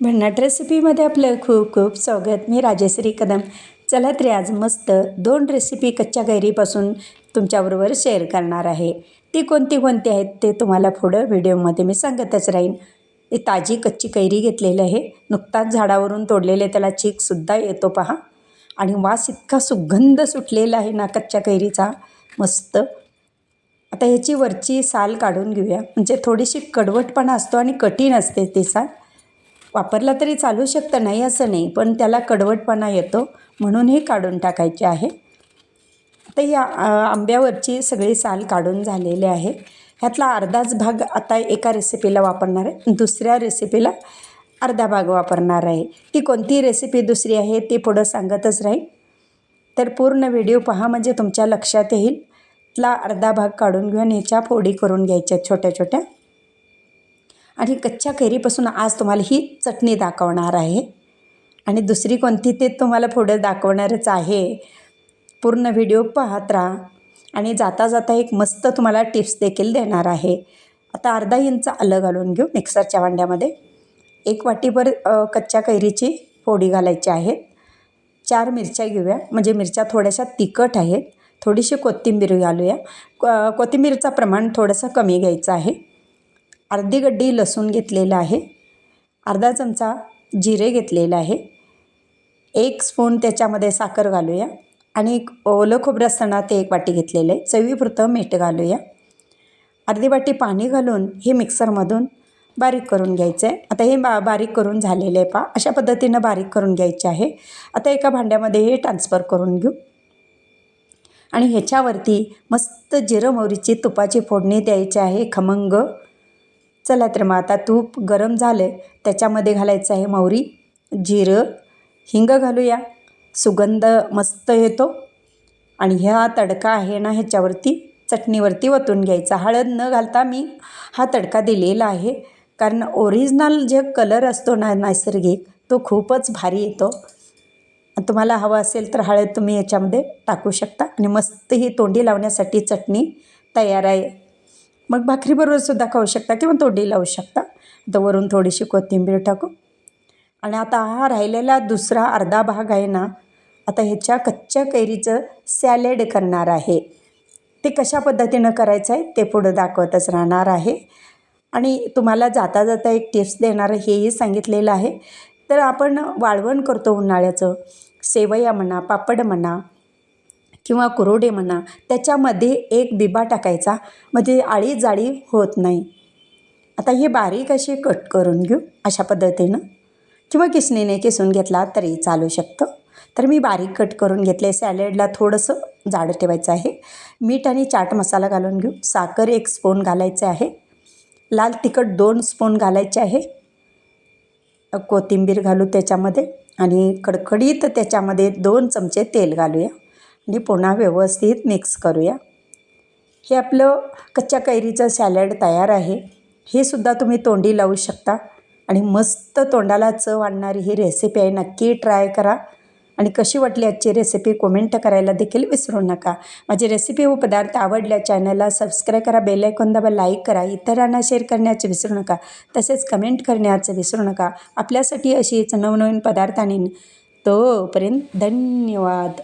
भन्नाट रेसिपीमध्ये आपलं खूप खूप स्वागत. मी राजश्री कदम. चला तरी आज मस्त 2 रेसिपी कच्च्या कैरीपासून तुमच्याबरोबर शेअर करणार आहे. ती कोणती आहेत ते तुम्हाला पुढं व्हिडिओमध्ये मी सांगतच राहीन. ही ताजी कच्ची कैरी घेतलेली आहे. नुकताच झाडावरून तोडलेले, त्याला चीकसुद्धा येतो पहा. आणि वास इतका सुगंध सुटलेला आहे ना कच्च्या कैरीचा, मस्त. आता ह्याची वरची साल काढून घेऊया. म्हणजे थोडीशी कडवटपणा असतो आणि कठीण असते ती साल. वापरला तरी चालू शकतं, नाही असं नाही, पण त्याला कडवटपणा येतो म्हणून हे काढून टाकायचे आहे. आता या आंब्यावरची सगळी साल काढून झालेली आहे. ह्यातला अर्धाच भाग आता एका रेसिपीला वापरणार आहे, दुसऱ्या रेसिपीला अर्धा भाग वापरणार आहे. ती कोणती रेसिपी दुसरी आहे ती पुढं सांगतच राहील. तर पूर्ण व्हिडिओ पहा म्हणजे तुमच्या लक्षात येईल. त्यातला अर्धा भाग काढून घेऊन ह्याच्या फोडी करून घ्यायच्या छोट्या छोट्या. आणि कच्च्या कैरीपासून आज तुम्हाला ही चटणी दाखवणार आहे. आणि दुसरी कोणती ते तुम्हाला पुढं दाखवणारच आहे. पूर्ण व्हिडिओ पाहत राहा. आणि जाता जाता एक मस्त तुम्हाला टिप्स देखील देणार आहे. आता अर्धा इंच आलं घालून घेऊ मिक्सरच्या भांड्यामध्ये. 1 वाटीभर कच्च्या कैरीची फोडी घालायची आहे. 4 मिरच्या घेऊया, म्हणजे मिरच्या थोड्याशा तिखट आहेत. थोडीशी कोथिंबीर घालूया. कोथिंबीरचं प्रमाण थोडंसं कमी घ्यायचं आहे. अर्धी गड्डी लसूण घेतलेला आहे. अर्धा चमचा जिरे घेतलेलं आहे. 1 स्पून त्याच्यामध्ये साखर घालूया. आणि ओलं खोबरं असताना ते 1 वाटी घेतलेलं आहे. चवीपुरतं मीठ घालूया. अर्धी वाटी पाणी घालून हे मिक्सरमधून बारीक करून घ्यायचं आहे. आता हे बारीक करून झालेलं आहे पहा. अशा पद्धतीनं बारीक करून घ्यायचे आहे. आता एका भांड्यामध्ये हे ट्रान्सफर करून घेऊ. आणि ह्याच्यावरती मस्त जिरं मोहरीची तुपाची फोडणी द्यायची आहे, खमंग. चला तर मग आता तूप गरम झालं, त्याच्यामध्ये घालायचं आहे मोहरी, जिरं, हिंग घालूया. सुगंध मस्त येतो. आणि ह्या तडका आहे ना ह्याच्यावरती चटणीवरती ओतून घ्यायचा. हळद न घालता मी हा तडका दिलेला आहे, कारण ओरिजिनल जे कलर असतो ना नैसर्गिक, तो खूपच भारी येतो. तुम्हाला हवं असेल तर हळद तुम्ही याच्यामध्ये टाकू शकता. आणि मस्त ही तोंडी लावण्यासाठी चटणी तयार आहे. मग भाकरीबरोबर सुद्धा खाऊ शकता किंवा तोंडी लावू शकता. आता वरून थोडीशी कोथिंबीर टाकू. आणि आता हा राहिलेला दुसरा अर्धा भाग आहे ना, आता ह्याच्या कच्च्या कैरीचं सॅलेड करणार आहे. ते कशा पद्धतीनं करायचं आहे ते पुढं दाखवतच राहणार आहे. आणि तुम्हाला जाता जाता एक टिप्स देणार हेही सांगितलेलं आहे. तर आपण वाळवण करतो उन्हाळ्याचं, सेवया म्हणा, पापड म्हणा किंवा कुरोडे म्हणा, त्याच्यामध्ये एक बिबा टाकायचा, म्हणजे आळी जाळी होत नाही. आता हे बारीक असे कट करून घेऊ अशा पद्धतीनं, किंवा किसणीने किसून घेतला तरी चालू शकतं. तर मी बारीक कट करून घेतले. सॅलेडला थोडंसं जाड ठेवायचं आहे. मीठ आणि चाट मसाला घालून घेऊ. साखर 1 स्पून घालायचं आहे. लाल तिखट 2 स्पून घालायचे आहे. कोथिंबीर घालू त्याच्यामध्ये. आणि कडकडीत त्याच्यामध्ये 2 चमचे तेल घालूया. आणि पुन्हा व्यवस्थित मिक्स करूया. हे आपलं कच्च्या कैरीचं सॅलड तयार आहे. हे सुद्धा तुम्ही तोंडी लावू शकता. आणि मस्त तोंडाला चव आणणारी ही रेसिपी आहे. नक्की ट्राय करा. आणि कशी वाटली आजची रेसिपी कमेंट करायला देखील विसरू नका. माझी रेसिपी व पदार्थ आवडल्या चॅनलला सबस्क्राईब करा, बेल आयकॉन दाबा, लाईक करा, इतरांना शेअर करण्याचे विसरू नका. तसेच कमेंट करण्याचं विसरू नका. आपल्यासाठी अशीच नवनवीन पदार्थ आणीन. तोपर्यंत धन्यवाद.